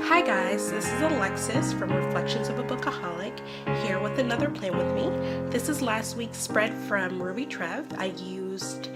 Hi guys, this is Alexis from Reflections of a Bookaholic, here with another plan with me. This is last week's spread from Ruby Trev. I used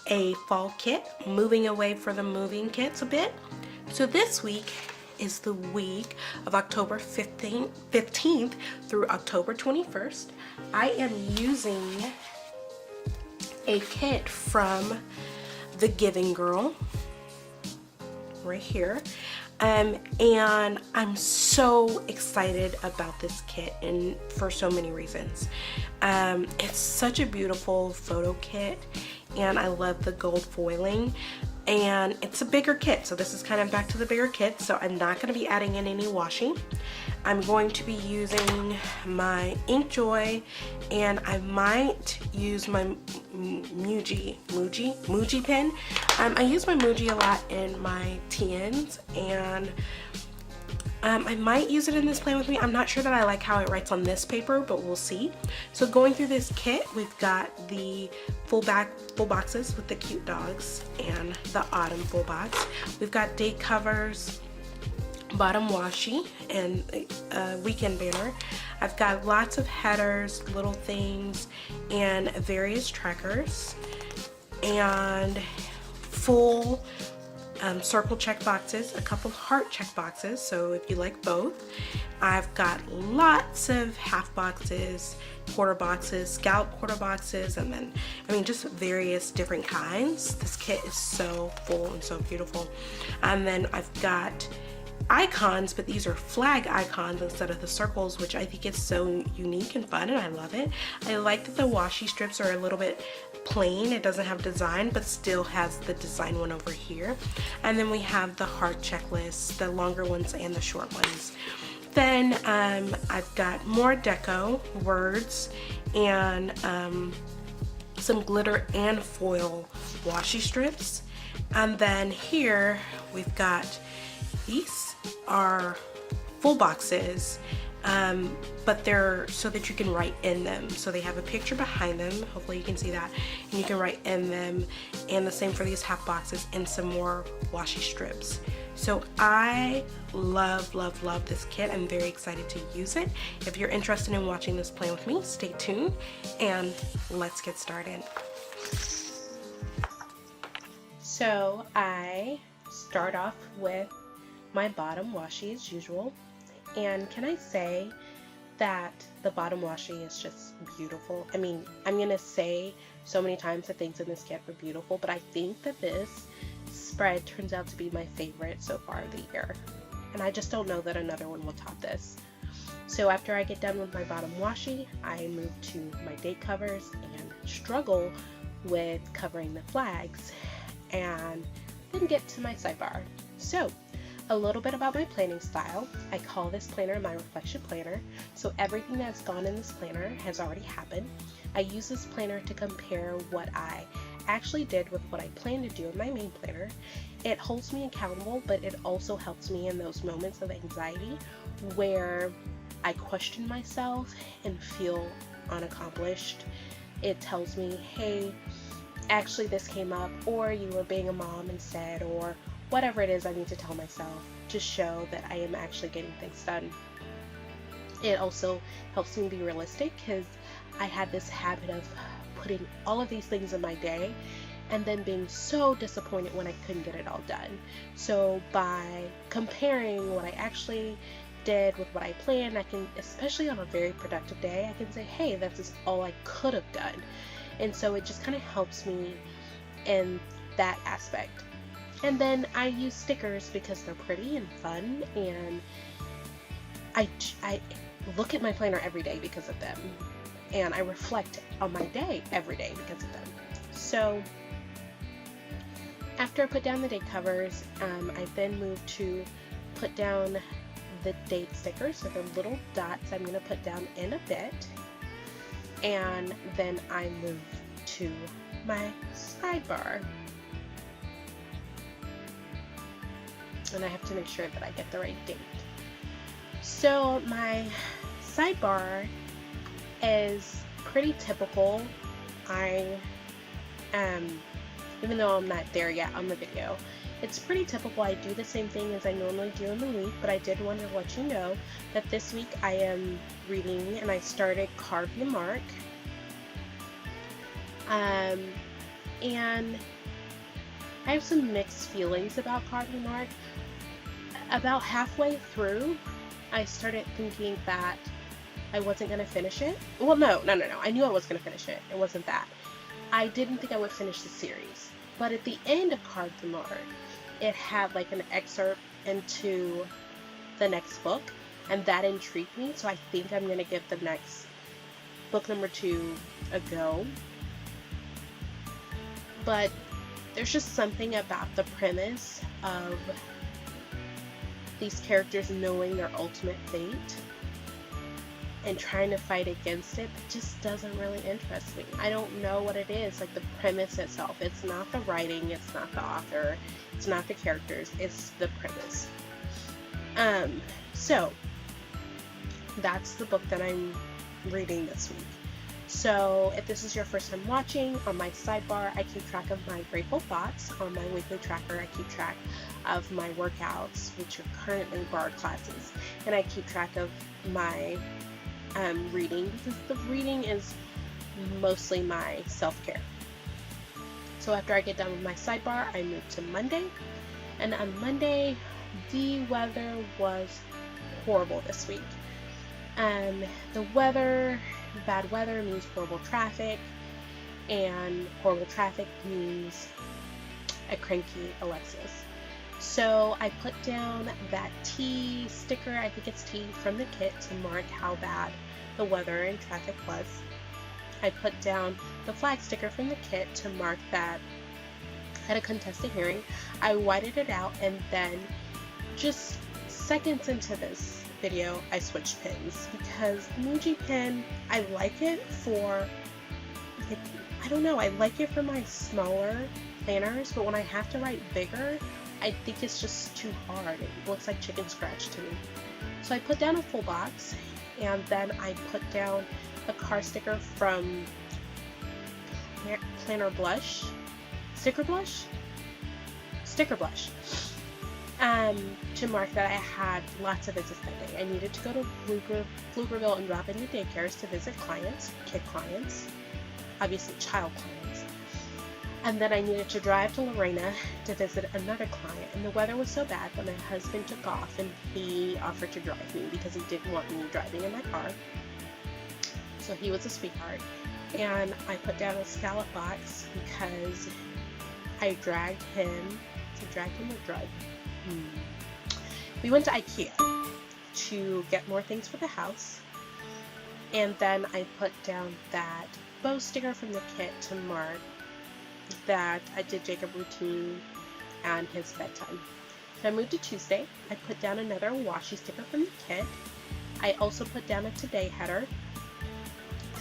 a fall kit, moving away for the moving kits a bit. So this week is the week of October 15th through October 21st. I am using a kit from The Giving Girl right here. And I'm so excited about this kit, and for so many reasons. It's such a beautiful photo kit, and I love the gold foiling, and it's a bigger kit, so this is kind of back to the bigger kit. So I'm not going to be adding in any washi. I'm going to be using my Inkjoy, and I might use my Muji pen. I use my Muji a lot in my TNs, and I might use it in this plan with me. I'm not sure that I like how it writes on this paper, but we'll see. So going through this kit, we've got the full boxes with the cute dogs and the autumn full box. We've got date covers, bottom washi, and a weekend banner. I've got lots of headers, little things, and various trackers, and full circle check boxes, a couple heart check boxes, so if you like both. I've got lots of half boxes, quarter boxes, scallop quarter boxes, and then, just various different kinds. This kit is so full and so beautiful. And then I've got icons, but these are flag icons instead of the circles, which I think is so unique and fun, and I love it. I like that the washi strips are a little bit plain. It doesn't have design, but still has the design one over here. And then we have the heart checklist, the longer ones and the short ones. Then I've got more deco, words, and some glitter and foil washi strips. And then here we've got, these are full boxes, but they're so that you can write in them. So they have a picture behind them, hopefully you can see that, and you can write in them. And the same for these half boxes, and some more washi strips. So I love this kit. I'm very excited to use it. If you're interested in watching this plan with me, stay tuned, and let's get started. So I start off with my bottom washi as usual, and can I say that the bottom washi is just beautiful? I'm gonna say so many times that things in this kit are beautiful, but I think that this spread turns out to be my favorite so far of the year, and I just don't know that another one will top this. So after I get done with my bottom washi, I move to my date covers and struggle with covering the flags, and then get to my sidebar. So a little bit about my planning style. I call this planner my reflection planner, so everything that's gone in this planner has already happened. I use this planner to compare what I actually did with what I plan to do in my main planner. It holds me accountable, but it also helps me in those moments of anxiety where I question myself and feel unaccomplished. It tells me, hey, actually this came up, or you were being a mom instead, or whatever it is I need to tell myself to show that I am actually getting things done. It also helps me be realistic, because I had this habit of putting all of these things in my day and then being so disappointed when I couldn't get it all done. So by comparing what I actually did with what I planned, I can, especially on a very productive day, I can say, hey, that's just all I could have done. And so it just kind of helps me in that aspect. And then I use stickers because they're pretty and fun, and I look at my planner every day because of them, and I reflect on my day every day because of them. So after I put down the date covers, I then move to put down the date stickers, so the little dots I'm going to put down in a bit, and then I move to my sidebar. And I have to make sure that I get the right date. So my sidebar is pretty typical. I even though I'm not there yet on the video, It's pretty typical. I do the same thing as I normally do in the week, but I did want to let you know that this week I am reading, and I started Carve Your Mark. And I have some mixed feelings about Carve Your Mark. About halfway through, I started thinking that I wasn't going to finish it. Well, no. I knew I was going to finish it. It wasn't that. I didn't think I would finish the series. But at the end of Carve Your Mark, it had like an excerpt into the next book, and that intrigued me, so I think I'm going to give the next book number 2 a go. But there's just something about the premise of these characters knowing their ultimate fate and trying to fight against it that just doesn't really interest me. I don't know what it is, like the premise itself. It's not the writing, it's not the author, it's not the characters, it's the premise. So that's the book that I'm reading this week. So if this is your first time watching, on my sidebar I keep track of my grateful thoughts. On my weekly tracker I keep track of my workouts, which are currently bar classes, and I keep track of my reading, because the reading is mostly my self-care. So after I get done with my sidebar, I move to Monday, and on Monday the weather was horrible this week. The weather, bad weather means horrible traffic, and horrible traffic means a cranky Alexis. So I put down that T sticker, I think it's T, from the kit to mark how bad the weather and traffic was. I put down the flag sticker from the kit to mark that I had a contested hearing. I whited it out, and then just seconds into this video I switched pens, because the emoji pen, I like it for, I don't know, I like it for my smaller planners, but when I have to write bigger, I think it's just too hard. It looks like chicken scratch to me. So I put down a full box, and then I put down a car sticker from Planner Blush, Sticker Blush, to mark that I had lots of visits that day. I needed to go to Pflugerville and drop into daycares to visit clients, kid clients, obviously child clients. And then I needed to drive to Lorena to visit another client. And the weather was so bad that my husband took off, and he offered to drive me because he didn't want me driving in my car. So he was a sweetheart. And I put down a scallop box because I dragged him. We went to IKEA to get more things for the house. And then I put down that bow sticker from the kit to mark that I did Jacob routine and his bedtime. So I moved to Tuesday. I put down another washi sticker from the kit. I also put down a today header,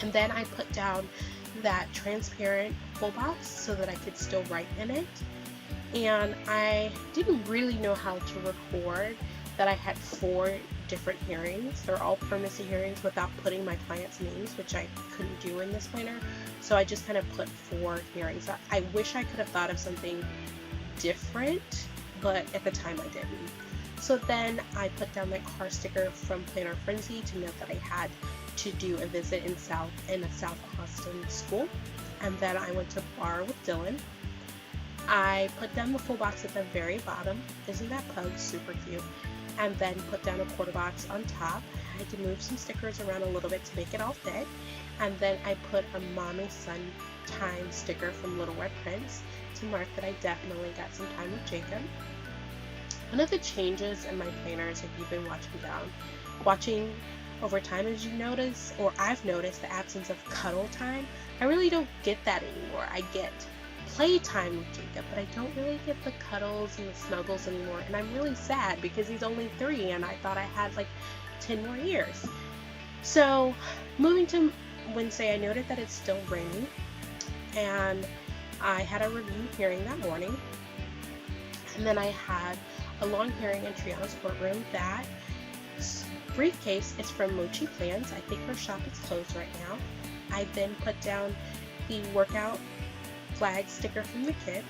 and then I put down that transparent full box so that I could still write in it. And I didn't really know how to record that I had 4 different hearings. They're all permanency hearings without putting my clients' names, which I couldn't do in this planner. So I just kind of put 4 hearings. I wish I could have thought of something different, but at the time I didn't. So then I put down that car sticker from Planner Frenzy to note that I had to do a visit in a South Austin school. And then I went to bar with Dylan. I put down the full box at the very bottom. Isn't that pug super cute? And then put down a quarter box on top. I had to move some stickers around a little bit to make it all fit. And then I put a mommy son time sticker from Little Red Prince to mark that I definitely got some time with Jacob. One of the changes in my planners, if you've been watching over time, as you notice, or I've noticed, the absence of cuddle time. I really don't get that anymore. I get playtime with Jacob, but I don't really get the cuddles and the snuggles anymore, and I'm really sad because he's only 3 and I thought I had like 10 more years. So moving to Wednesday, I noted that it's still raining, and I had a review hearing that morning, and then I had a long hearing in Triana's courtroom. That briefcase is from Mochi Plans. I think her shop is closed right now. I then put down the workout flag sticker from the kit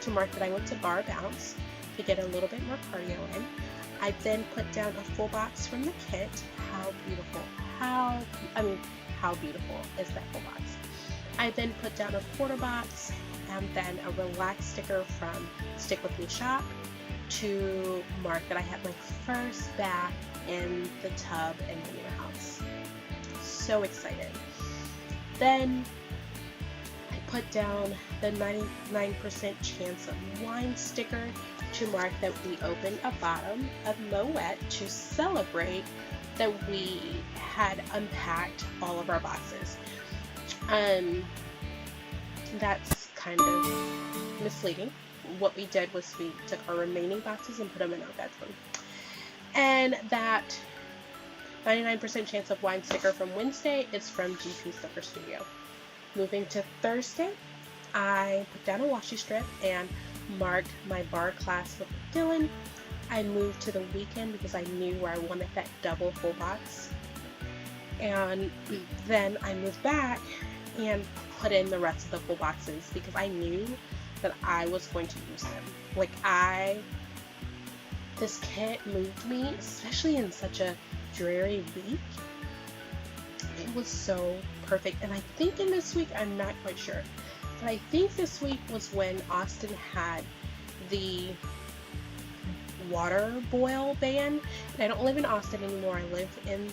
to mark that I went to bar bounce to get a little bit more cardio in. I then put down a full box from the kit. How beautiful, how beautiful is that full box? I then put down a quarter box and then a relax sticker from Stick With Me Shop to mark that I had my first bath in the tub in the new house. So excited. Then I put down the 99% chance of wine sticker to mark that we opened a bottle of Moet to celebrate that we had unpacked all of our boxes. That's kind of misleading. What we did was we took our remaining boxes and put them in our bedroom. And that 99% chance of wine sticker from Wednesday is from GP Sticker Studio. Moving to Thursday, I put down a washi strip and marked my bar class with Dylan. I moved to the weekend because I knew where I wanted that double full box. And then I moved back and put in the rest of the full boxes because I knew that I was going to use them. This kit moved me, especially in such a dreary week. It was so perfect. And I think in this week, I'm not quite sure, but I think this week was when Austin had the water boil ban. And I don't live in Austin anymore. I live in,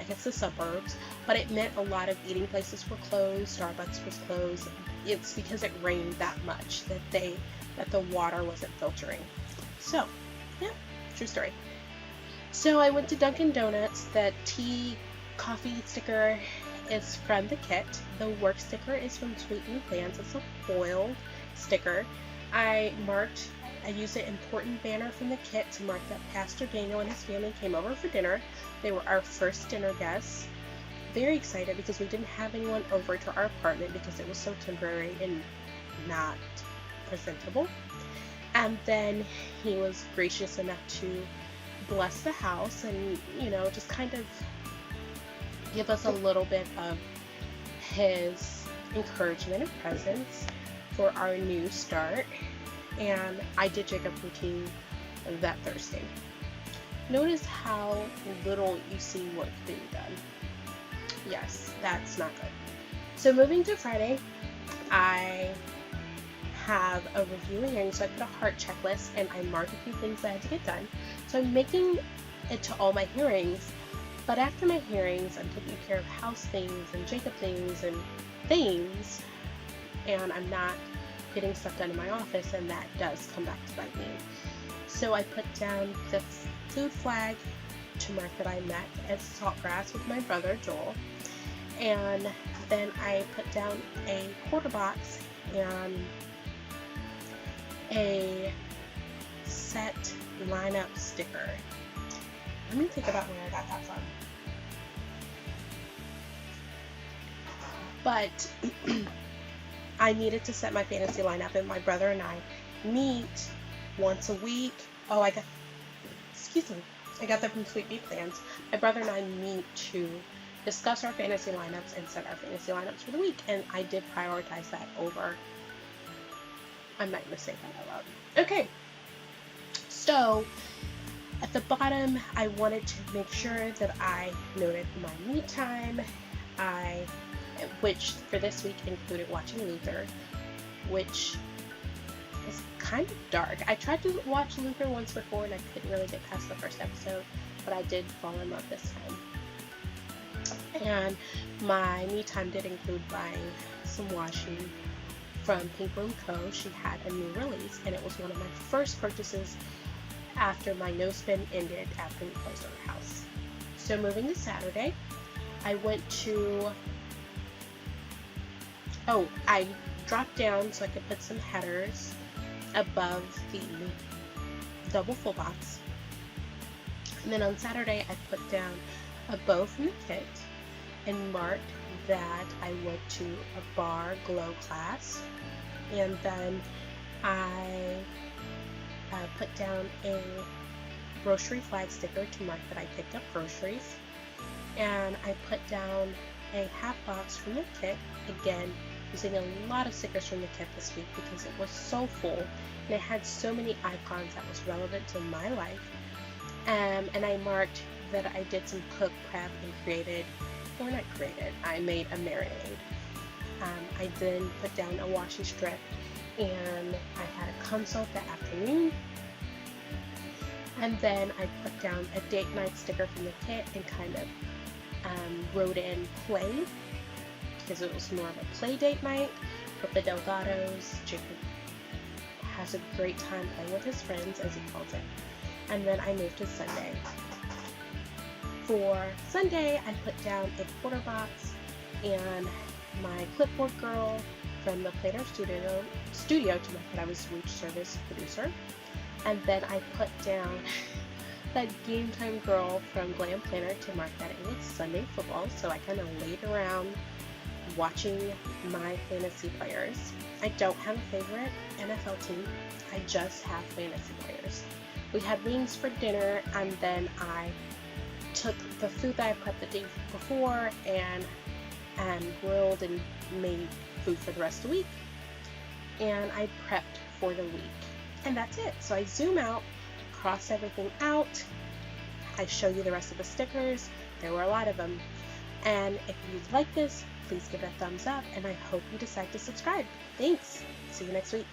I guess, the suburbs, but it meant a lot of eating places were closed, Starbucks was closed. It's because it rained that much that the water wasn't filtering. So, yeah, true story. So I went to Dunkin' Donuts. The tea coffee sticker is from the kit. The work sticker is from Sweetened Plans. It's a foiled sticker. I used an important banner from the kit to mark that Pastor Daniel and his family came over for dinner. They were our first dinner guests. Very excited because we didn't have anyone over to our apartment because it was so temporary and not presentable. And then he was gracious enough to bless the house and, just kind of give us a little bit of his encouragement and presence for our new start. And I did Jacob routine that Thursday. Notice how little you see work being done. Yes, that's not good. So moving to Friday, I have a review hearing, so I put a heart checklist and I marked a few things that I had to get done. So I'm making it to all my hearings, but after my hearings, I'm taking care of house things and Jacob things, and I'm not getting stuff done in my office, and that does come back to bite me. So I put down the food flag to mark that I met at Saltgrass with my brother Joel, and then I put down a quarter box and a set lineup sticker. Let me think about where I got that from. But I needed to set my fantasy lineup, and my brother and I meet once a week. Oh, I got that from Sweet Bee Plans. My brother and I meet to discuss our fantasy lineups and set our fantasy lineups for the week, and I did prioritize that over. I'm not going to say that out loud. Okay, so at the bottom, I wanted to make sure that I noted my me time, which for this week included watching Luther, which is kind of dark. I tried to watch Luther once before and I couldn't really get past the first episode, but I did fall in love this time. And my me time did include buying some washi from Pink Room Co. She had a new release, and it was one of my first purchases after my no spend ended after we closed our house. So moving to Saturday, I went to, I dropped down so I could put some headers above the double full box. And then on Saturday, I put down a bow from the kit and marked that I went to a bar glow class. And then I put down a grocery flag sticker to mark that I picked up groceries. And I put down a half box from the kit, again using a lot of stickers from the kit this week because it was so full and it had so many icons that was relevant to my life. And I marked that I did some cook prep and I made a marinade. I then put down a washi strip, and I had a consult that afternoon. And then I put down a date night sticker from the kit and kind of wrote in play, because it was more of a play date night with the Delgados. Jacob has a great time playing with his friends, as he calls it. And then I moved to Sunday. For Sunday, I put down a quarter box and my clipboard girl from the Planner Studio to mark that I was Reach Service Producer. And then I put down that Game Time girl from Glam Planner to mark that it was Sunday football. So I kind of laid around watching my fantasy players. I don't have a favorite NFL team. I just have fantasy players. We had wings for dinner, and then I took the food that I prepped the day before and grilled and made food for the rest of the week. And I prepped for the week. And that's it. So I zoom out, cross everything out. I show you the rest of the stickers. There were a lot of them. And if you like this, please give it a thumbs up, and I hope you decide to subscribe. Thanks. See you next week.